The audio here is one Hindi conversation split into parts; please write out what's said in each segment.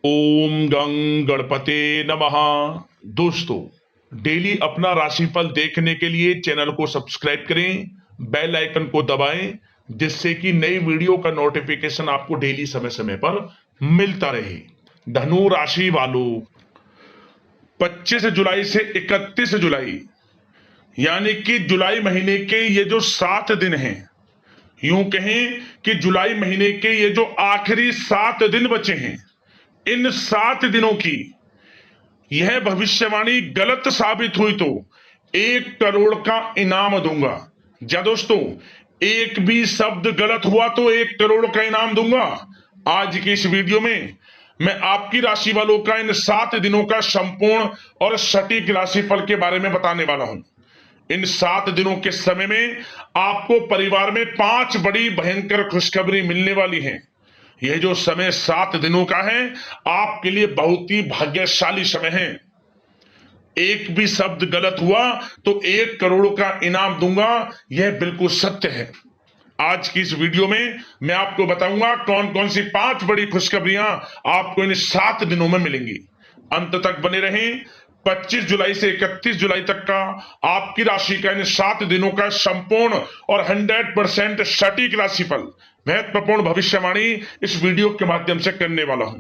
ओम गं गणपते नमः। दोस्तों, डेली अपना राशिफल देखने के लिए चैनल को सब्सक्राइब करें, बेल आइकन को दबाएं, जिससे कि नई वीडियो का नोटिफिकेशन आपको डेली समय समय पर मिलता रहे। धनु राशि वालों, 25 जुलाई से 31 जुलाई यानी कि जुलाई महीने के ये जो 7 दिन हैं, यूं कहें कि जुलाई महीने के ये जो आखिरी 7 दिन बचे हैं, इन 7 दिनों की यह भविष्यवाणी गलत साबित हुई तो 1 करोड़ का इनाम दूंगा। या दोस्तों, एक भी शब्द गलत हुआ तो 1 करोड़ का इनाम दूंगा। आज की इस वीडियो में मैं आपकी राशि वालों का इन 7 दिनों का संपूर्ण और सटीक राशिफल के बारे में बताने वाला हूं। इन 7 दिनों के समय में आपको परिवार में 5 बड़ी भयंकर खुशखबरी मिलने वाली है। यह जो समय 7 दिनों का है, आपके लिए बहुत ही भाग्यशाली समय है। एक भी शब्द गलत हुआ तो 1 करोड़ का इनाम दूंगा, यह बिल्कुल सत्य है। आज की इस वीडियो में मैं आपको बताऊंगा कौन कौन सी 5 बड़ी खुशखबरियां आपको इन 7 दिनों में मिलेंगी। अंत तक बने रहें। 25 जुलाई से 31 जुलाई तक का आपकी राशि का इन 7 दिनों का संपूर्ण और 100% सटीक राशिफल, महत्वपूर्ण भविष्यवाणी इस वीडियो के माध्यम से करने वाला हूं।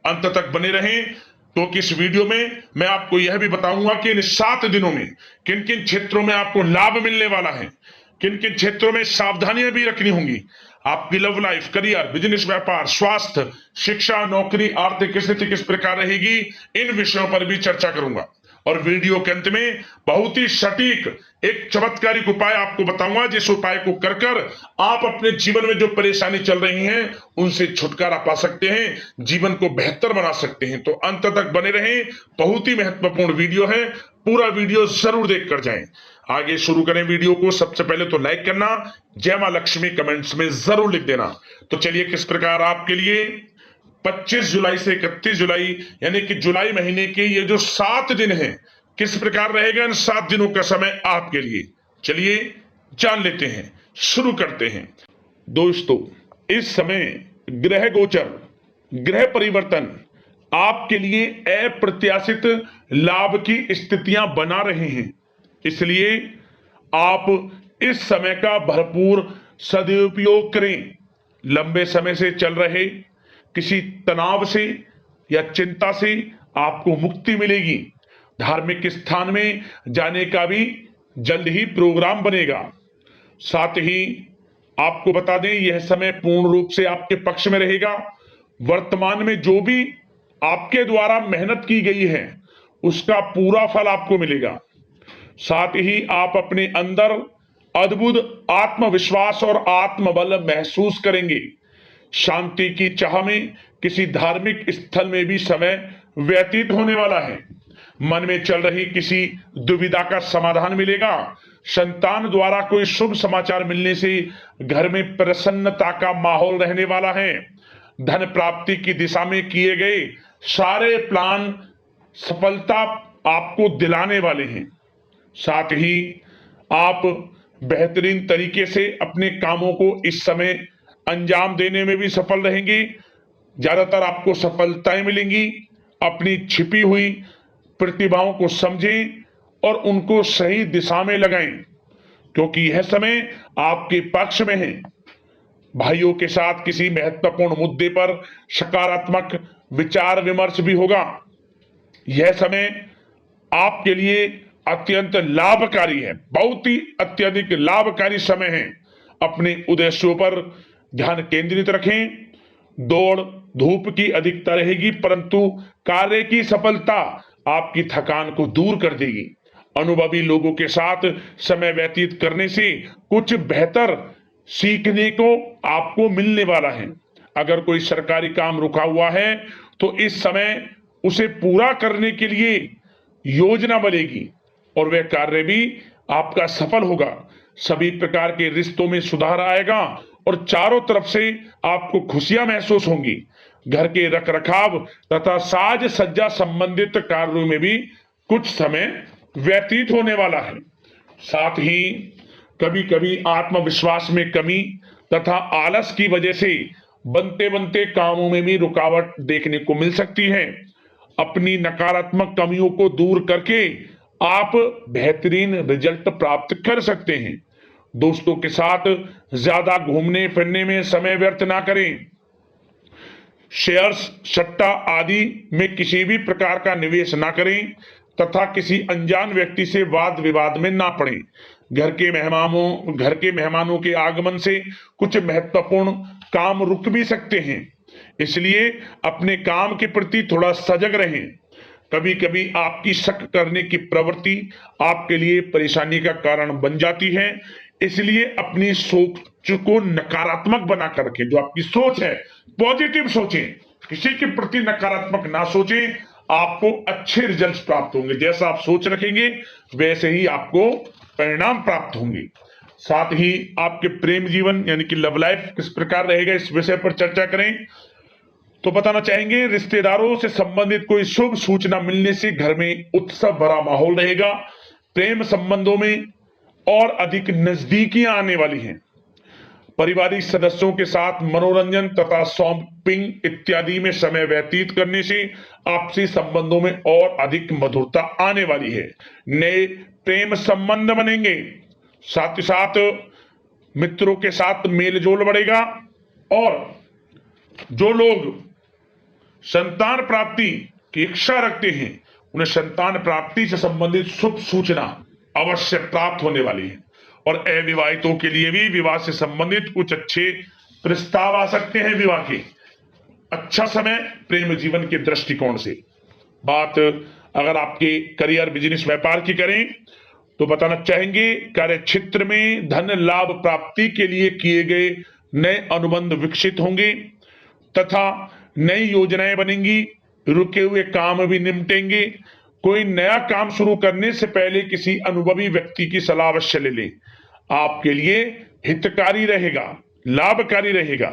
अंत तक बने रहें, क्योंकि इस वीडियो में मैं आपको यह भी बताऊंगा कि इन 7 दिनों में किन किन क्षेत्रों में आपको लाभ मिलने वाला है, किन किन क्षेत्रों में सावधानियां भी रखनी होंगी। आपकी लव लाइफ, करियर, बिजनेस, व्यापार, स्वास्थ्य, शिक्षा, नौकरी, आर्थिक स्थिति किस प्रकार रहेगी, इन विषयों पर भी चर्चा करूंगा। और वीडियो के अंत में बहुत ही सटीक एक चमत्कारिक उपाय आपको बताऊंगा, जिस उपाय को कर कर आप अपने जीवन में जो परेशानी चल रही हैं उनसे छुटकारा पा सकते हैं, जीवन को बेहतर बना सकते हैं। तो अंत तक बने रहें, बहुत ही महत्वपूर्ण वीडियो है, पूरा वीडियो जरूर देख कर जाएं। आगे शुरू करें वीडियो को। सबसे पहले तो लाइक करना, जय मां लक्ष्मी कमेंट्स में जरूर लिख देना। तो चलिए, किस प्रकार आपके लिए 25 जुलाई से 31 जुलाई यानी कि जुलाई महीने के ये जो 7 दिन हैं, किस प्रकार रहेगा इन 7 दिनों का समय आपके लिए, चलिए जान लेते हैं, शुरू करते हैं। दोस्तों, इस समय ग्रह गोचर, ग्रह परिवर्तन आपके लिए अप्रत्याशित लाभ की स्थितियां बना रहे हैं, इसलिए आप इस समय का भरपूर सदुपयोग करें। लंबे समय से चल रहे किसी तनाव से या चिंता से आपको मुक्ति मिलेगी। धार्मिक स्थान में जाने का भी जल्द ही प्रोग्राम बनेगा। साथ ही आपको बता दें, यह समय पूर्ण रूप से आपके पक्ष में रहेगा। वर्तमान में जो भी आपके द्वारा मेहनत की गई है उसका पूरा फल आपको मिलेगा। साथ ही आप अपने अंदर अद्भुत आत्मविश्वास और आत्मबल महसूस करेंगे। शांति की चाह में किसी धार्मिक स्थल में भी समय व्यतीत होने वाला है। मन में चल रही किसी दुविधा का समाधान मिलेगा। संतान द्वारा कोई शुभ समाचार मिलने से घर में प्रसन्नता का माहौल रहने वाला है। धन प्राप्ति की दिशा में किए गए सारे प्लान सफलता आपको दिलाने वाले हैं। साथ ही आप बेहतरीन तरीके से अपने कामों को इस समय अंजाम देने में भी सफल रहेंगे। ज्यादातर आपको सफलताएं मिलेंगी। अपनी छिपी हुई प्रतिभाओं को समझें और उनको सही दिशा में लगाएं, क्योंकि यह समय आपके पक्ष में है। भाइयों के साथ किसी महत्वपूर्ण मुद्दे पर सकारात्मक विचार विमर्श भी होगा। यह समय आपके लिए अत्यंत लाभकारी है, बहुत ही अत्यधिक लाभकारी समय है। अपने उद्देश्यों पर ध्यान केंद्रित रखें। दौड़ धूप की अधिकता रहेगी, परंतु कार्य की सफलता आपकी थकान को दूर कर देगी। अनुभवी लोगों के साथ समय व्यतीत करने से कुछ बेहतर सीखने को आपको मिलने वाला है। अगर कोई सरकारी काम रुका हुआ है तो इस समय उसे पूरा करने के लिए योजना बनेगी और वह कार्य भी आपका सफल होगा। सभी प्रकार के रिश्तों में सुधार आएगा और चारों तरफ से आपको खुशियां महसूस होंगी। घर के रखरखाव तथा साज सज्जा संबंधित कार्यों में भी कुछ समय व्यतीत होने वाला है। साथ ही कभी कभी आत्मविश्वास में कमी तथा आलस की वजह से बनते बनते कामों में भी रुकावट देखने को मिल सकती है। अपनी नकारात्मक कमियों को दूर करके आप बेहतरीन रिजल्ट प्राप्त कर सकते हैं। दोस्तों के साथ ज्यादा घूमने फिरने में समय व्यर्थ ना करें। शेयर्स, सट्टा आदि में किसी भी प्रकार का निवेश ना करें तथा किसी अनजान व्यक्ति से वाद विवाद में ना पड़ें। घर के मेहमानों के आगमन से कुछ महत्वपूर्ण काम रुक भी सकते हैं, इसलिए अपने काम के प्रति थोड़ा सजग रहें। कभी कभी आपकी शक करने की प्रवृत्ति आपके लिए परेशानी का कारण बन जाती है, इसलिए अपनी सोच को नकारात्मक बनाकर रखें। जो आपकी सोच है पॉजिटिव सोचें, किसी के प्रति नकारात्मक ना सोचें। आपको अच्छे रिजल्ट्स प्राप्त होंगे। जैसा आप सोच रखेंगे वैसे ही आपको परिणाम प्राप्त होंगे। साथ ही आपके प्रेम जीवन यानी कि लव लाइफ किस प्रकार रहेगा, इस विषय पर चर्चा करें तो बताना चाहेंगे, रिश्तेदारों से संबंधित कोई शुभ सूचना मिलने से घर में उत्सव भरा माहौल रहेगा। प्रेम संबंधों में और अधिक नजदीकियां आने वाली हैं। पारिवारिक सदस्यों के साथ मनोरंजन तथा शॉपिंग इत्यादि में समय व्यतीत करने से आपसी संबंधों में और अधिक मधुरता आने वाली है। नए प्रेम संबंध बनेंगे। साथ ही साथ मित्रों के साथ मेलजोल बढ़ेगा। और जो लोग संतान प्राप्ति की इच्छा रखते हैं उन्हें संतान प्राप्ति से संबंधित शुभ सूचना अवश्य प्राप्त होने वाली है। और अविवाहितों के लिए भी विवाह से संबंधित कुछ अच्छे प्रस्ताव आ सकते हैं। विवाह के अच्छा समय प्रेम जीवन के दृष्टिकोण से। बात अगर आपके करियर, बिजनेस, व्यापार की करें तो बताना चाहेंगे, कार्य क्षेत्र में धन लाभ प्राप्ति के लिए किए गए नए अनुबंध विकसित होंगे तथा नई योजनाएं बनेंगी। रुके हुए काम भी निपटेंगे। कोई नया काम शुरू करने से पहले किसी अनुभवी व्यक्ति की सलाह अवश्य ले लें। आपके लिए हितकारी रहेगा, लाभकारी रहेगा।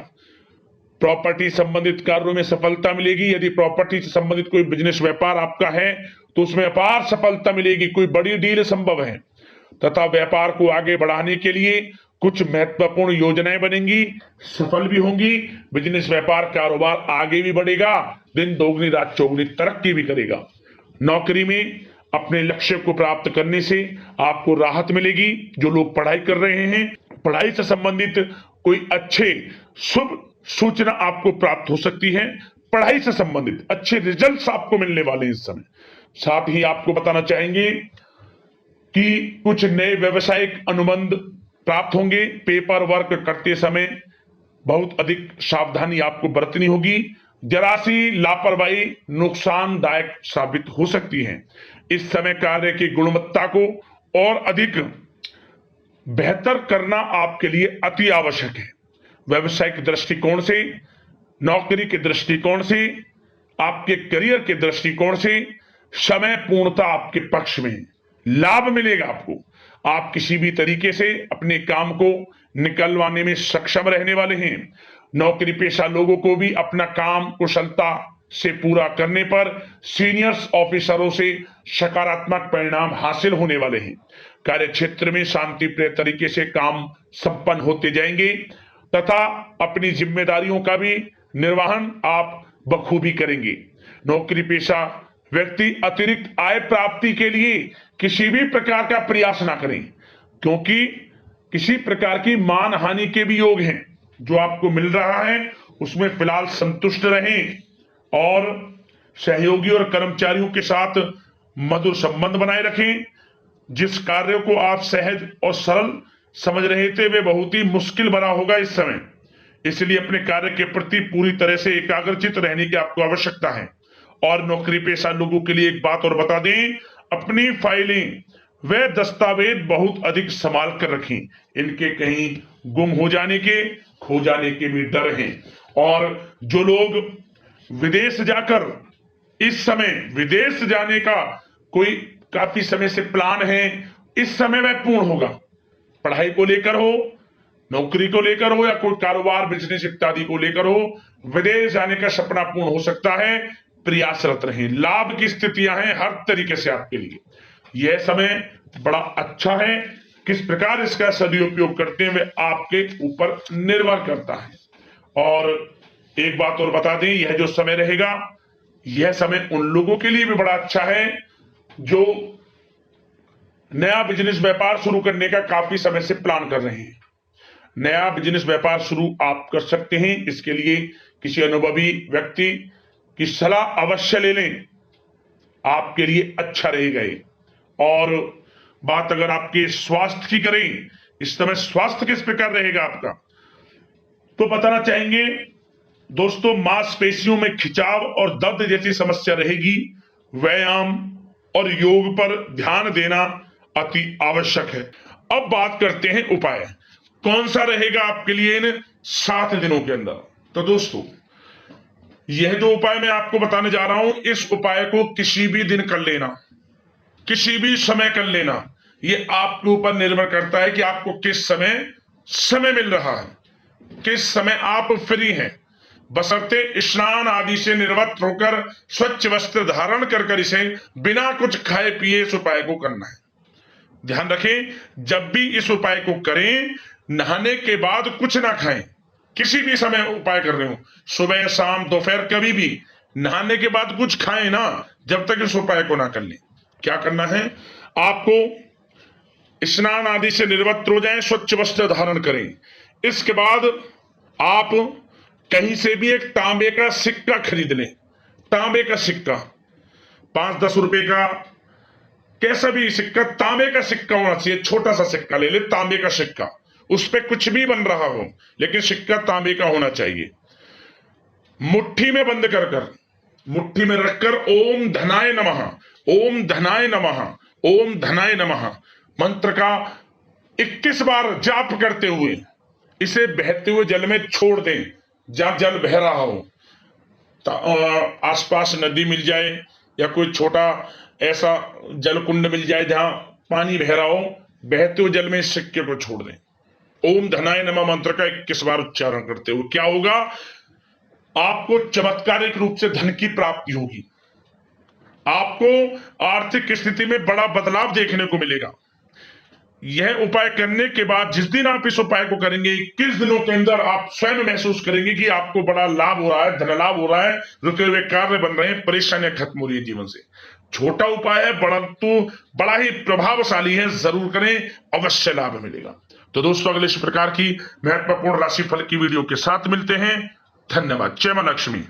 प्रॉपर्टी संबंधित कार्यों में सफलता मिलेगी। यदि प्रॉपर्टी से संबंधित कोई बिजनेस, व्यापार आपका है तो उसमें अपार सफलता मिलेगी। कोई बड़ी डील संभव है तथा व्यापार को आगे बढ़ाने के लिए कुछ महत्वपूर्ण योजनाएं बनेंगी, सफल भी होंगी। बिजनेस, व्यापार, कारोबार आगे भी बढ़ेगा। दिन दोगुनी रात चौगुनी तरक्की भी करेगा। नौकरी में अपने लक्ष्य को प्राप्त करने से आपको राहत मिलेगी। जो लोग पढ़ाई कर रहे हैं, पढ़ाई से संबंधित कोई अच्छे शुभ सूचना आपको प्राप्त हो सकती है। पढ़ाई से संबंधित अच्छे रिजल्ट्स आपको मिलने वाले हैं इस समय। साथ ही आपको बताना चाहेंगे कि कुछ नए व्यवसायिक अनुबंध प्राप्त होंगे। पेपर वर्क करते समय बहुत अधिक सावधानी आपको बरतनी होगी। जरा सी लापरवाही नुकसानदायक साबित हो सकती है। इस समय कार्य की गुणवत्ता को और अधिक बेहतर करना आपके लिए अति आवश्यक है। व्यवसायिक दृष्टिकोण से, नौकरी के दृष्टिकोण से, आपके करियर के दृष्टिकोण से समय पूर्णता आपके पक्ष में है। लाभ मिलेगा आपको। आप किसी भी तरीके से अपने काम को निकलवाने में सक्षम रहने वाले हैं। नौकरी पेशा लोगों को भी अपना काम कुशलता से पूरा करने पर सीनियर्स ऑफिसरों से सकारात्मक परिणाम हासिल होने वाले हैं। कार्य क्षेत्र में शांतिप्रिय तरीके से काम संपन्न होते जाएंगे तथा अपनी जिम्मेदारियों का भी निर्वहन आप बखूबी करेंगे। नौकरी पेशा व्यक्ति अतिरिक्त आय प्राप्ति के लिए किसी भी प्रकार का प्रयास ना करें, क्योंकि किसी प्रकार की मान हानि के भी योग हैं। जो आपको मिल रहा है उसमें फिलहाल संतुष्ट रहें और सहयोगी और कर्मचारियों के साथ मधुर संबंध बनाए रखें। जिस कार्य को आप सहज और सरल समझ रहे थे वे बहुत ही मुश्किल बना होगा इस समय, इसलिए अपने कार्य के प्रति पूरी तरह से एकाग्रचित रहने की आपको आवश्यकता है। और नौकरी पेशा लोगों के लिए एक बात और बता दें, अपनी फाइलें वे दस्तावेज बहुत अधिक संभाल कर रखें। इनके कहीं गुम हो जाने के, खो जाने के भी डर हैं। और जो लोग विदेश जाकर इस समय विदेश जाने का कोई काफी समय से प्लान है, इस समय वह पूर्ण होगा। पढ़ाई को लेकर हो, नौकरी को लेकर हो या कोई कारोबार, बिजनेस इत्यादि को लेकर हो, विदेश जाने का सपना पूर्ण हो सकता है। प्रयासरत रहें। लाभ की स्थितियां हैं हर तरीके से आपके लिए। यह समय बड़ा अच्छा है। किस प्रकार इसका सदुपयोग करते हैं वे आपके ऊपर निर्भर करता है। और एक बात और बता दें, यह जो समय रहेगा, यह समय उन लोगों के लिए भी बड़ा अच्छा है जो नया बिजनेस व्यापार शुरू करने का काफी समय से प्लान कर रहे हैं। नया बिजनेस व्यापार शुरू आप कर सकते हैं। इसके लिए किसी अनुभवी व्यक्ति की सलाह अवश्य ले लें, आपके लिए अच्छा रहेगा ये। और बात अगर आपके स्वास्थ्य की करें, इस समय स्वास्थ्य किस प्रकार रहेगा आपका, तो बताना चाहेंगे दोस्तों, मांसपेशियों में खिंचाव और दर्द जैसी समस्या रहेगी। व्यायाम और योग पर ध्यान देना अति आवश्यक है। अब बात करते हैं उपाय, कौन सा रहेगा आपके लिए इन 7 दिनों के अंदर। तो दोस्तों, यह जो उपाय मैं आपको बताने जा रहा हूं, इस उपाय को किसी भी दिन कर लेना, किसी भी समय कर लेना। यह आपके ऊपर निर्भर करता है कि आपको किस समय मिल रहा है, किस समय आप फ्री हैं। बशर्ते स्नान आदि से निवृत्त होकर स्वच्छ वस्त्र धारण कर इसे बिना कुछ खाए पिए इस उपाय को करना है। ध्यान रखें, जब भी इस उपाय को करें, नहाने के बाद कुछ ना खाएं। किसी भी समय उपाय कर रहे हो, सुबह शाम दोपहर, कभी भी नहाने के बाद कुछ खाएं ना, जब तक इस उपाय को ना कर लें। क्या करना है, आपको स्नान आदि से निवृत्त हो जाएं, स्वच्छ वस्त्र धारण करें। इसके बाद आप कहीं से भी एक तांबे का सिक्का खरीद लें। तांबे का सिक्का, 5-10 रुपए का, कैसा भी सिक्का, तांबे का सिक्का होना चाहिए। छोटा सा सिक्का ले ले, तांबे का सिक्का, उस पर कुछ भी बन रहा हो, लेकिन सिक्का तांबे का होना चाहिए। मुट्ठी में बंद कर मुट्ठी में रखकर ओम धनाय नमः, ओम धनाय नमः, ओम धनाय नमः मंत्र का 21 बार जाप करते हुए इसे बहते हुए जल में छोड़ दें। जहां जल बह रहा हो, आसपास नदी मिल जाए या कोई छोटा ऐसा जल कुंड मिल जाए जहां पानी बह रहा हो, बहते हुए जल में इस सिक्के को छोड़ दें। ओम धनाय नमः मंत्र का 21 बार उच्चारण करते हुए क्या होगा, आपको चमत्कारिक रूप से धन की प्राप्ति होगी। आपको आर्थिक स्थिति में बड़ा बदलाव देखने को मिलेगा। यह उपाय करने के बाद जिस दिन आप इस उपाय को करेंगे, 21 दिनों के अंदर आप स्वयं महसूस करेंगे कि आपको बड़ा लाभ हो रहा है, धन लाभ हो रहा है, रुके हुए कार्य बन रहे हैं, परेशानियां खत्म हो रही है जीवन से। छोटा उपाय है, परंतु बड़ा ही प्रभावशाली है। जरूर करें, अवश्य लाभ मिलेगा। तो दोस्तों, अगले इस प्रकार की महत्वपूर्ण राशिफल की वीडियो के साथ मिलते हैं। धन्यवाद। जय मां लक्ष्मी।